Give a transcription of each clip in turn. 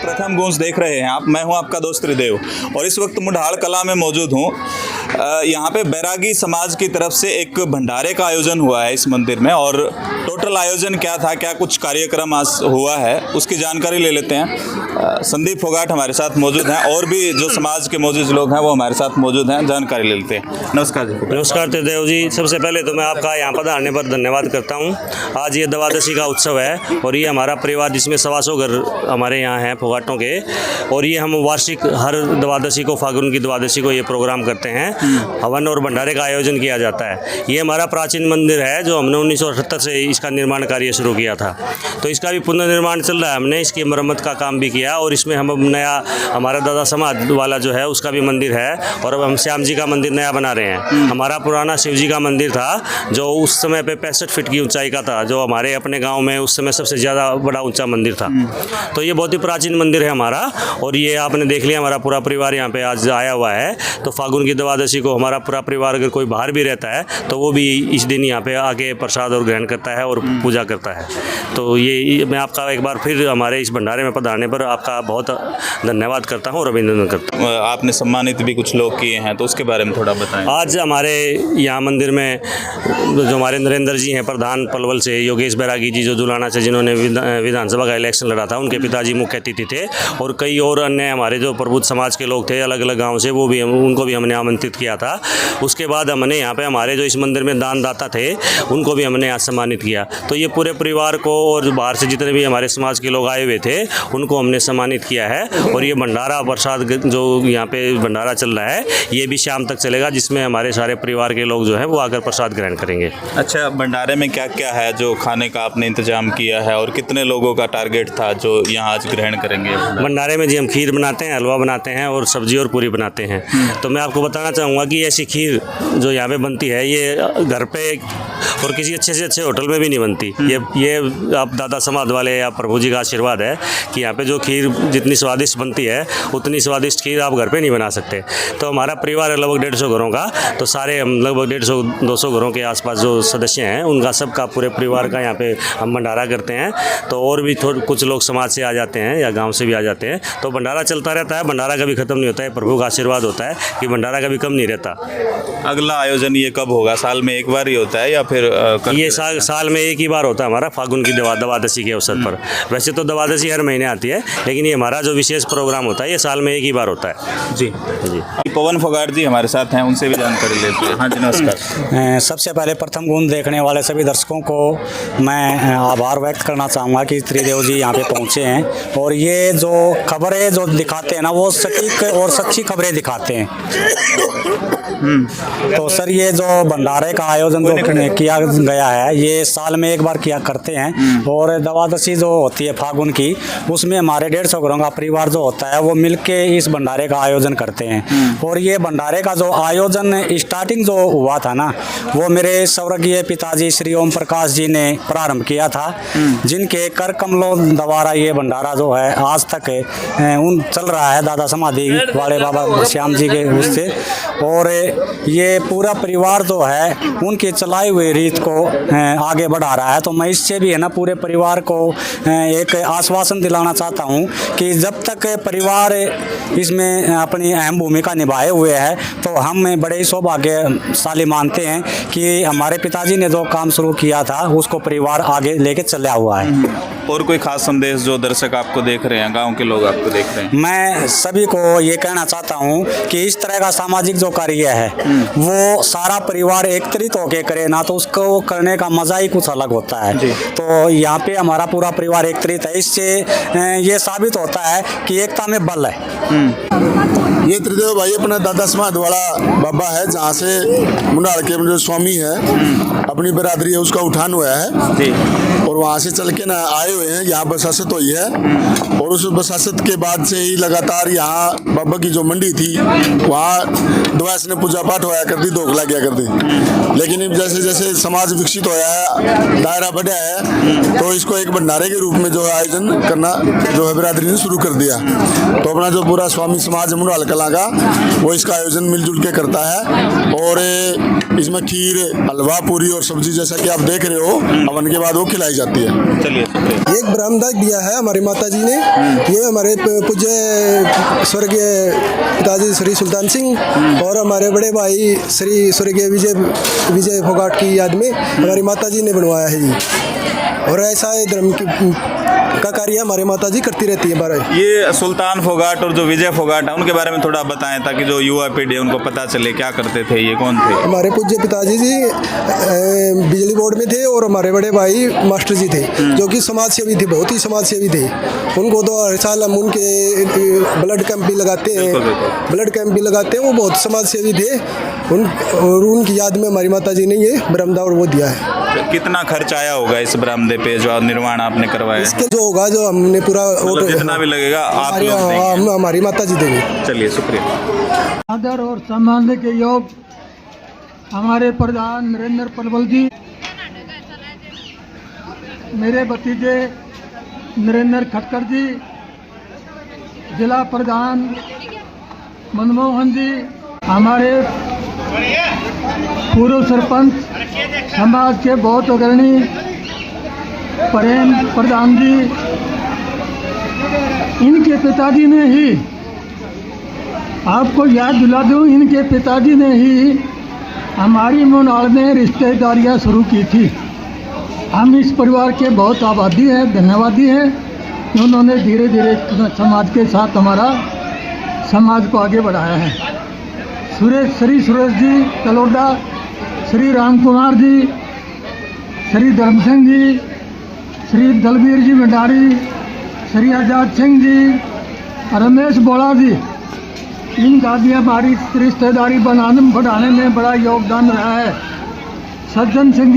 प्रथम गूंज देख रहे हैं आप। मैं हूं आपका दोस्त त्रिदेव और इस वक्त मुढाल कला में मौजूद हूं। यहाँ पे बैरागी समाज की तरफ से एक भंडारे का आयोजन हुआ है इस मंदिर में, और टोटल आयोजन क्या था, क्या कुछ कार्यक्रम आज हुआ है, उसकी जानकारी ले लेते हैं। संदीप फोगाट हमारे साथ मौजूद हैं और भी जो समाज के मौजूद लोग हैं वो हमारे साथ मौजूद हैं, जानकारी ले लेते हैं। नमस्कार जी। नमस्कार त्रिदेव जी। सबसे पहले तो मैं आपका यहाँ पधारने पर धन्यवाद करता हूँ। आज ये द्वादशी का उत्सव है और ये हमारा परिवार जिसमें 125 घर हमारे यहाँ हैं फोगाटों के, और ये हम वार्षिक हर द्वादशी को, फागुन की द्वादशी को ये प्रोग्राम करते हैं। हवन और भंडारे का आयोजन किया जाता है। ये हमारा प्राचीन मंदिर है जो हमने 1978 से इसका निर्माण कार्य शुरू किया था, तो इसका भी पुनर्निर्माण चल रहा है। हमने इसकी मरम्मत का काम भी किया और इसमें हम नया, हमारा दादा समाज वाला जो है उसका भी मंदिर है, और अब हम श्याम जी का मंदिर नया बना रहे हैं। हमारा पुराना शिव जी का मंदिर था जो उस समय पे 65 फीट की ऊंचाई का था, जो हमारे अपने गाँव में उस समय सबसे ज़्यादा बड़ा ऊँचा मंदिर था। तो ये बहुत ही प्राचीन मंदिर है हमारा, और ये आपने देख लिया हमारा पूरा परिवार यहाँ पे आज आया हुआ है। तो फागुन की द्वादशी को हमारा पूरा परिवार, अगर कोई बाहर भी रहता है तो वो भी इस दिन यहाँ पे आके प्रसाद और ग्रहण करता है और पूजा करता है। तो ये मैं आपका एक बार फिर हमारे इस भंडारे में पधारने पर आपका बहुत धन्यवाद करता हूँ और अभिनंदन करता हूँ। आपने सम्मानित भी कुछ लोग किए हैं, तो उसके बारे में थोड़ा बताएं। आज हमारे यहाँ मंदिर में जो हमारे नरेंद्र जी हैं प्रधान पलवल से, योगेश बैरागी जी जो दुलाना से जिन्होंने विधानसभा का इलेक्शन लड़ा था, उनके पिताजी मुख्य अतिथि थे, और कई और अन्य हमारे जो प्रबुद्ध समाज के लोग थे अलग अलग गाँव से, वो भी उनको भी हमने आमंत्रित किया था। उसके बाद हमने यहाँ पे हमारे जो इस मंदिर में दानदाता थे उनको भी हमने आज सम्मानित किया। तो ये पूरे परिवार को और बाहर से जितने भी हमारे समाज के लोग आए हुए थे उनको हमने सम्मानित किया है। और ये भंडारा प्रसाद जो यहाँ पे भंडारा चल रहा है ये भी शाम तक चलेगा, जिसमें हमारे सारे परिवार के लोग जो है वो आकर प्रसाद ग्रहण करेंगे। अच्छा, भंडारे में क्या क्या है जो खाने का आपने इंतजाम किया है, और कितने लोगों का टारगेट था जो यहाँ आज ग्रहण करेंगे? भंडारे में जी हम खीर बनाते हैं, हलवा बनाते हैं और सब्जी और पूरी बनाते हैं। तो मैं आपको बताना चाहूँगा कि ऐसी खीर जो यहाँ पे बनती है ये घर पे और किसी अच्छे से अच्छे होटल में भी नहीं बनती। ये आप दादा समाज वाले या प्रभु जी का आशीर्वाद है कि यहाँ पे जो खीर जितनी स्वादिष्ट बनती है उतनी स्वादिष्ट खीर आप घर पे नहीं बना सकते। तो हमारा परिवार है लगभग 150 घरों का, तो सारे हम लगभग 150-200 घरों के आसपास जो सदस्य हैं उनका सबका पूरे परिवार का यहाँ पे हम भंडारा करते हैं। तो और भी कुछ लोग समाज से आ जाते हैं या गाँव से भी आ जाते हैं, तो भंडारा चलता रहता है। भंडारा कभी ख़त्म नहीं होता है, प्रभु का आशीर्वाद होता है कि भंडारा कभी कम नहीं रहता। अगला आयोजन ये कब होगा? साल में एक बार ही होता है या फिर ये साल में एक ही बार होता है हमारा फागुन की द्वादशी के अवसर पर। वैसे तो द्वादशी हर महीने आती है, लेकिन ये हमारा जो विशेष प्रोग्राम होता है ये साल में एक ही बार होता है। जी जी। पवन फोगाट जी हमारे साथ हैं, उनसे भी जानकारी लेते हैं। हाँ जी, नमस्कार। सबसे पहले प्रथम गूंज देखने वाले सभी दर्शकों को मैं आभार व्यक्त करना चाहूँगा कि त्रिदेव जी यहाँ पे पहुँचे हैं, और ये जो खबरें जो दिखाते हैं ना वो सटीक और सच्ची खबरें दिखाते हैं। तो सर ये जो भंडारे का आयोजन जो किया गया है ये साल में एक बार किया करते हैं, और द्वादशी जो होती है फागुन की उसमें हमारे 150 घरों का परिवार जो होता है वो मिलके इस भंडारे का आयोजन करते हैं। और ये भंडारे का जो आयोजन स्टार्टिंग जो हुआ था ना वो मेरे स्वर्गीय पिताजी श्री ओम प्रकाश जी ने प्रारंभ किया था, जिनके कर कमलों द्वारा ये भंडारा जो है आज तक उन चल रहा है, दादा समाधि वाले बाबा श्याम जी के उससे। और ये पूरा परिवार जो है उनके चलाई हुई रीत को आगे बढ़ा रहा है, तो मैं इससे भी है ना पूरे परिवार को एक आश्वासन दिलाना चाहता हूँ कि जब तक परिवार इसमें अपनी अहम भूमिका निभाए हुए है तो हम बड़े ही सौभाग्यशाली मानते हैं कि हमारे पिताजी ने जो काम शुरू किया था उसको परिवार आगे लेके चला हुआ है। और कोई खास संदेश जो दर्शक आपको देख रहे हैं, गांव के लोग आपको देख रहे हैं? मैं सभी को ये कहना चाहता हूँ कि इस तरह का सामाजिक जो कार्य है वो सारा परिवार एकत्रित होकर करे ना, तो उसको करने का मजा ही कुछ अलग होता है। तो यहाँ पे हमारा पूरा परिवार एकत्रित है, इससे ये साबित होता है कि एकता में बल है। ये त्रिदेव भाई अपना दादा समाज वाला बाबा है, जहाँ से मुंडाल के जो स्वामी है अपनी बरादरी है उसका उठान हुआ है और वहाँ से चल के ना आए हुए हैं, यहाँ बसासत हुई है और उस बसासत के बाद से ही लगातार यहाँ बाबा की जो मंडी थी वहाँ द्वैस ने पूजा पाठ होया करती, दोखला गया करती। लेकिन जैसे जैसे समाज विकसित होया है, दायरा बढ़ा है, तो इसको एक भंडारे के रूप में जो है आयोजन करना जो है बिरादरी ने शुरू कर दिया। तो अपना जो पूरा स्वामी समाज मुंडाल कला का वो इसका आयोजन मिलजुल के करता है और इसमें खीर, हलवा, पूरी और सब्जी जैसा कि आप देख रहे हो हवन के बाद वो खिलाई जाती है। चलिए एक ब्रह्मदास दिया है हमारी माता जी ने, ये हमारे पूज्य स्वर्गीय पिताजी श्री सुल्तान सिंह और हमारे बड़े भाई श्री स्वर्गीय विजय फोगाट की याद में हमारी माता जी ने बनवाया है जी। और ऐसा धर्म का कार्य हमारे माता जी करती रहती है। बारह ये सुल्तान फोगाट और जो विजय फोगाट है उनके बारे में थोड़ा बताएं ताकि जो युवा पीढ़ी है उनको पता चले क्या करते थे, ये कौन थे? हमारे पूज्य पिताजी जी बिजली बोर्ड में थे और हमारे बड़े भाई मास्टर जी थे जो कि समाज सेवी थे, बहुत ही समाज सेवी थे। उनको तो हर साल हम उनके ब्लड कैंप भी लगाते हैं, वो बहुत समाज सेवी थे। और उनकी याद में हमारी माता जी ने ये बरामदा और वो दिया है। कितना खर्च आया होगा इस बरामदे पे जो निर्माण आपने करवाया? इसके जो होगा जो हमने पूरा जितना भी लगेगा आप लोग देंगे? हमारी माता जी देंगे। चलिए शुक्रिया। आदर और सम्मान के योग हमारे प्रधान नरेंद्र पलवल जी, मेरे भतीजे नरेंद्र खटकर जी, जिला प्रधान मनमोहन जी, हमारे पूर्व सरपंच समाज के बहुत अग्रणी प्रेम प्रधान जी, इनके पिताजी ने ही, आपको याद दिला दूँ, इनके पिताजी ने ही हमारी मुंडाल में रिश्तेदारियां शुरू की थी। हम इस परिवार के बहुत आभारी हैं, धन्यवादी हैं। उन्होंने धीरे धीरे समाज के साथ हमारा समाज को आगे बढ़ाया है। श्री सुरेश जी तलोडा, श्री राम कुमार जी, श्री धर्म सिंह जी, श्री दलबीर जी भंडारी, श्री आजाद सिंह जी, रमेश बोला जी, इनका भी हमारी रिश्तेदारी बढ़ाने में बड़ा योगदान रहा है। सज्जन सिंह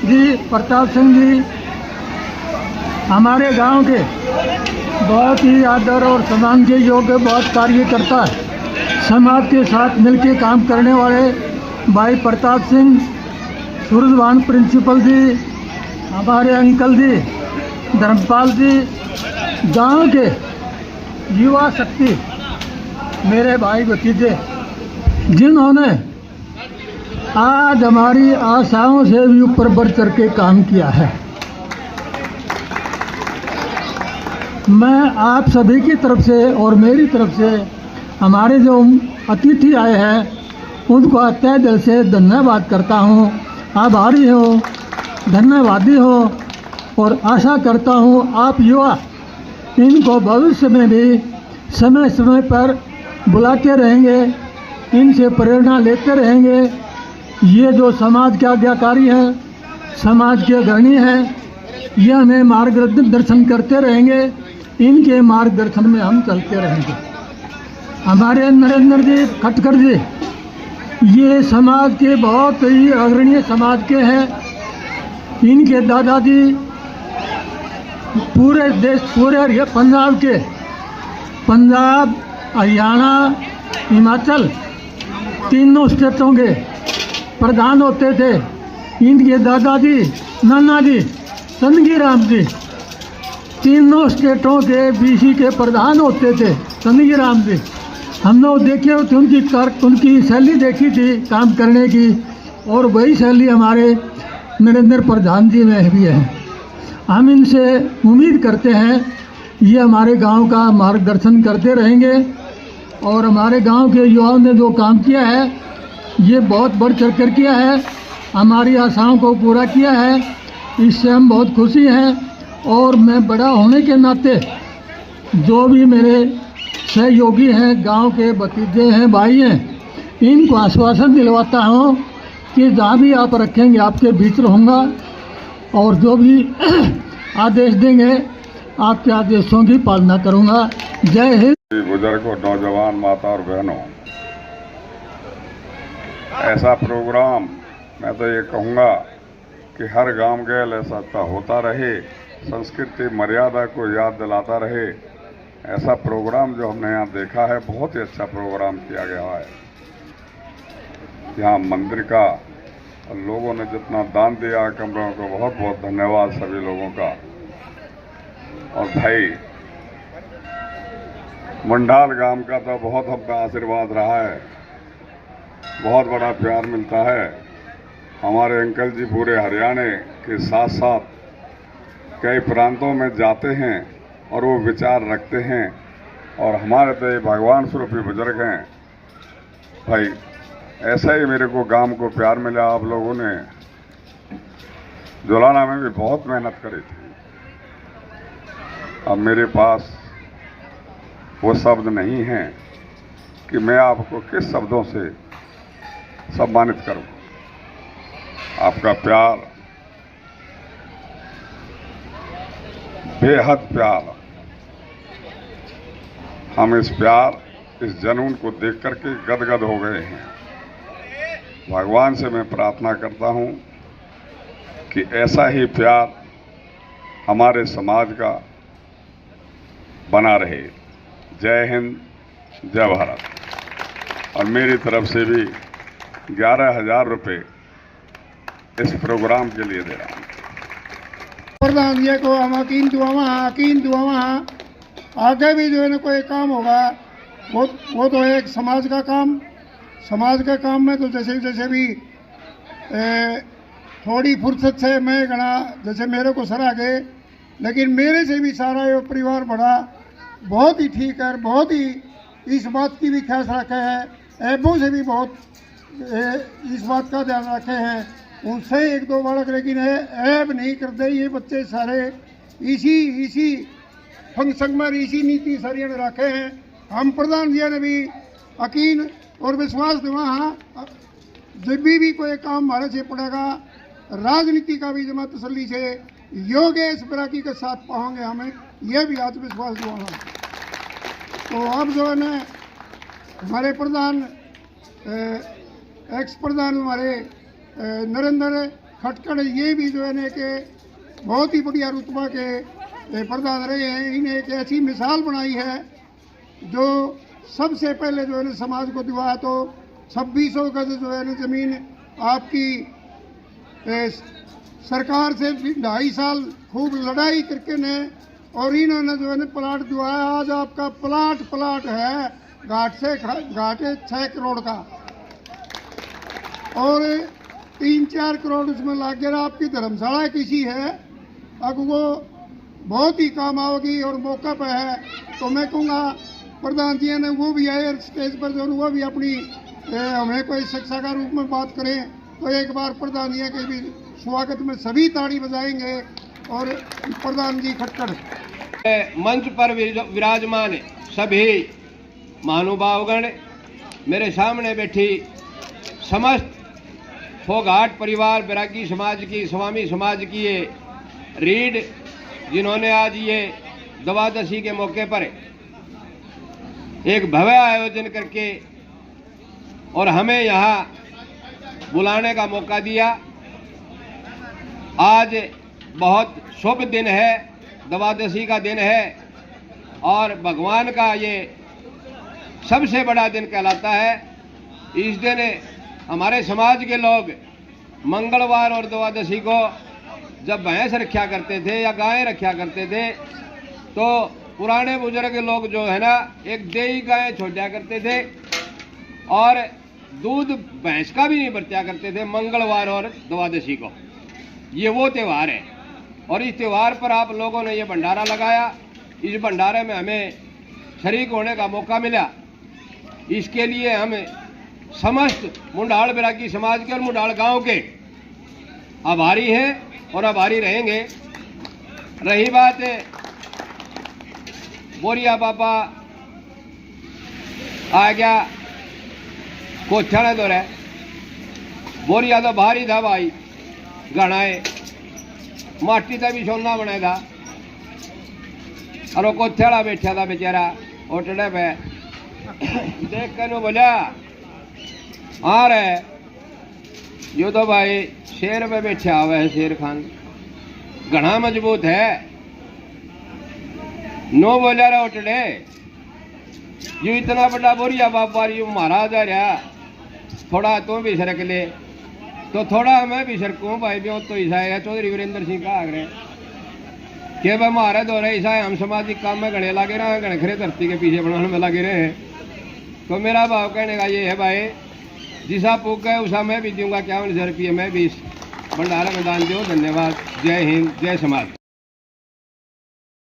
जी, प्रताप सिंह जी, हमारे गांव के बहुत ही आदर और सम्मान के योग्य बहुत कार्यकर्ता है। समाज के साथ मिलकर काम करने वाले भाई प्रताप सिंह, सूरजवान प्रिंसिपल जी, हमारे अंकल जी धर्मपाल जी, गांव के युवा शक्ति मेरे भाई भतीजे, जिन्होंने आज हमारी आशाओं से भी ऊपर बढ़ चढ़ के काम किया है। मैं आप सभी की तरफ से और मेरी तरफ से हमारे जो अतिथि आए हैं उनको तहे दिल से धन्यवाद करता हूँ, आभारी हो, धन्यवादी हो और आशा करता हूँ आप युवा इनको भविष्य में भी समय समय पर बुलाते रहेंगे, इनसे प्रेरणा लेते रहेंगे। ये जो समाज के आज्ञाकारी हैं, समाज के अग्रणी हैं, ये हमें मार्गदर्शन करते रहेंगे, इनके मार्गदर्शन में हम चलते रहेंगे। हमारे नरेंद्र जी खटकर जी, ये समाज के बहुत ही अग्रणी समाज के हैं। इनके दादाजी पूरे देश, पूरे पंजाब, हरियाणा, हिमाचल तीनों स्टेटों के प्रधान होते थे। इनके दादाजी नाना जी चंदगी राम जी तीनों स्टेटों के बीसी के प्रधान होते थे। चंदगी राम जी हम लोग देखे थे, उनकी शैली देखी थी काम करने की, और वही शैली हमारे नरेंद्र प्रधान जी में भी हैं। हम इनसे उम्मीद करते हैं ये हमारे गांव का मार्गदर्शन करते रहेंगे और हमारे गांव के युवाओं ने जो काम किया है ये बहुत बढ़ चढ़ कर किया है, हमारी आशाओं को पूरा किया है, इससे हम बहुत खुशी हैं। और मैं बड़ा होने के नाते जो भी मेरे सहयोगी हैं, गांव के भतीजे हैं, भाई हैं, इनको आश्वासन दिलवाता हूं कि जहाँ भी आप रखेंगे आपके बीच रहूँगा और जो भी आदेश देंगे आपके आदेशों की पालना करूँगा। जय हिंद। बुजुर्गों, नौजवान, माता और बहनों, ऐसा प्रोग्राम मैं तो ये कहूँगा कि हर गांव गैल ऐसा होता रहे, संस्कृति मर्यादा को याद दिलाता रहे। ऐसा प्रोग्राम जो हमने यहाँ देखा है बहुत ही अच्छा प्रोग्राम किया गया है। यहाँ मंदिर का लोगों ने जितना दान दिया कमरों को बहुत बहुत धन्यवाद सभी लोगों का। और भाई मुंडाल गांव का तो बहुत हमका आशीर्वाद रहा है, बहुत बड़ा प्यार मिलता है। हमारे अंकल जी पूरे हरियाणा के साथ साथ कई प्रांतों में जाते हैं और वो विचार रखते हैं और हमारे तो ये भगवान स्वरूपी बुजुर्ग हैं। भाई ऐसा ही मेरे को गांव को प्यार मिला। आप लोगों ने जुलाना में भी बहुत मेहनत करी थी। अब मेरे पास वो शब्द नहीं हैं कि मैं आपको किस शब्दों से सम्मानित करूं। आपका प्यार, बेहद प्यार, हम इस प्यार, इस जुनून को देख करके गदगद हो गए हैं। भगवान से मैं प्रार्थना करता हूं कि ऐसा ही प्यार हमारे समाज का बना रहे। जय हिंद, जय भारत। और मेरी तरफ से भी 11,000 रुपये इस प्रोग्राम के लिए दे रहा हूँ। प्रधान जी को हम यकीन दुआवा आगे भी जो है ना कोई काम होगा वो तो एक समाज का काम में तो जैसे जैसे भी थोड़ी फुर्सत से मैं गणा जैसे मेरे को सराह गए, लेकिन मेरे से भी सारा ये परिवार बड़ा बहुत ही ठीक है, बहुत ही इस बात की भी ख्याल रखे है, ऐबों से भी बहुत इस बात का ध्यान रखे हैं। उनसे एक दो बालक लेकिन ऐब नहीं करते। ये बच्चे सारे इसी फंक्शन में इसी नीति सारी ने रखे हैं। हम प्रधान जी ने भी यकीन और विश्वास दिवा हाँ जब भी कोई काम हमारे से पड़ेगा राजनीति का भी जमा तसल्ली से योगेश बराकी के साथ पाएंगे, हमें यह भी आज विश्वास दिवा। तो अब जो है ना हमारे प्रधान एक्स प्रधान हमारे नरेंद्र खटकड़ ये भी जो है ना कि बहुत ही बढ़िया रुतबा के प्रधान रहे हैं। इन्हें एक ऐसी मिसाल बनाई है जो सबसे पहले जो है ना समाज को दिवाया। तो 2600 गज जो है ना ज़मीन आपकी सरकार से 2.5 साल खूब लड़ाई करके ने और इन्होंने जो है ना प्लाट दिवाया। आज आपका प्लाट है घाट से घाट 6 करोड़ का और 3-4 करोड़ उसमें लग गया। आपकी धर्मशाला किसी है अब वो बहुत ही काम आओगी और मौका पे है। तो मैं कहूँगा प्रधान जी ने वो भी आए स्टेज पर जो वो भी अपनी हमें कोई शिक्षा का रूप में बात करें। तो एक बार प्रधान जी के भी स्वागत में सभी ताड़ी बजाएंगे। और प्रधान जी खटकड़ मंच पर विराजमान सभी महानुभावगण, मेरे सामने बैठी समस्त फोगाट परिवार बैरागी समाज की, स्वामी समाज की ये रीढ़, जिन्होंने आज ये द्वादशी के मौके पर एक भव्य आयोजन करके और हमें यहाँ बुलाने का मौका दिया। आज बहुत शुभ दिन है, द्वादशी का दिन है और भगवान का ये सबसे बड़ा दिन कहलाता है। इस दिन हमारे समाज के लोग मंगलवार और द्वादशी को जब भैंस रखा करते थे या गायें रखा करते थे तो पुराने बुजुर्ग लोग जो है ना एक देही गाय छोड़ा करते थे और दूध भैंस का भी नहीं बरता करते थे मंगलवार और द्वादशी को। ये वो त्यौहार है और इस त्यौहार पर आप लोगों ने ये भंडारा लगाया। इस भंडारे में हमें शरीक होने का मौका मिला। इसके लिए हम समस्त मुंडाल बैरागी समाज के और मुंडाल गांव के आभारी हैं और आभारी रहेंगे। रही बात बोरिया बाबा आ गया कोठा दौर है, बोरिया तो बाहर ही था भाई, गणाए माटी का भी सोना बना था और वो कोठा बैठा था बेचारा ओटड़े पे देख कर बोला आ रहे यो तो भाई शेर पे बैठा हुआ है, शेर खान घना मजबूत है। नो बोला रहा उठड़े यू इतना बड़ा बोरिया बाबा यू महाराज आ रहा, थोड़ा तो भी सरक ले तो थोड़ा मैं भी सरकूँ भाई भी तो ईसा है। चौधरी वीरेंद्र सिंह का आग्रह कि भाई हमारे दौरे ईसा है, हम सामाजिक काम में गणे लगे रहे, गणे खरे धरती के पीछे बनाने में लगे रहे हैं। तो मेरा भाव कहने का ये है भाई जिसा पूक गए उसा मैं भी दूंगा, 51,000 रुपये मैं भी इस भंडारा में दान दूँ। धन्यवाद। जय हिंद, जय समाज।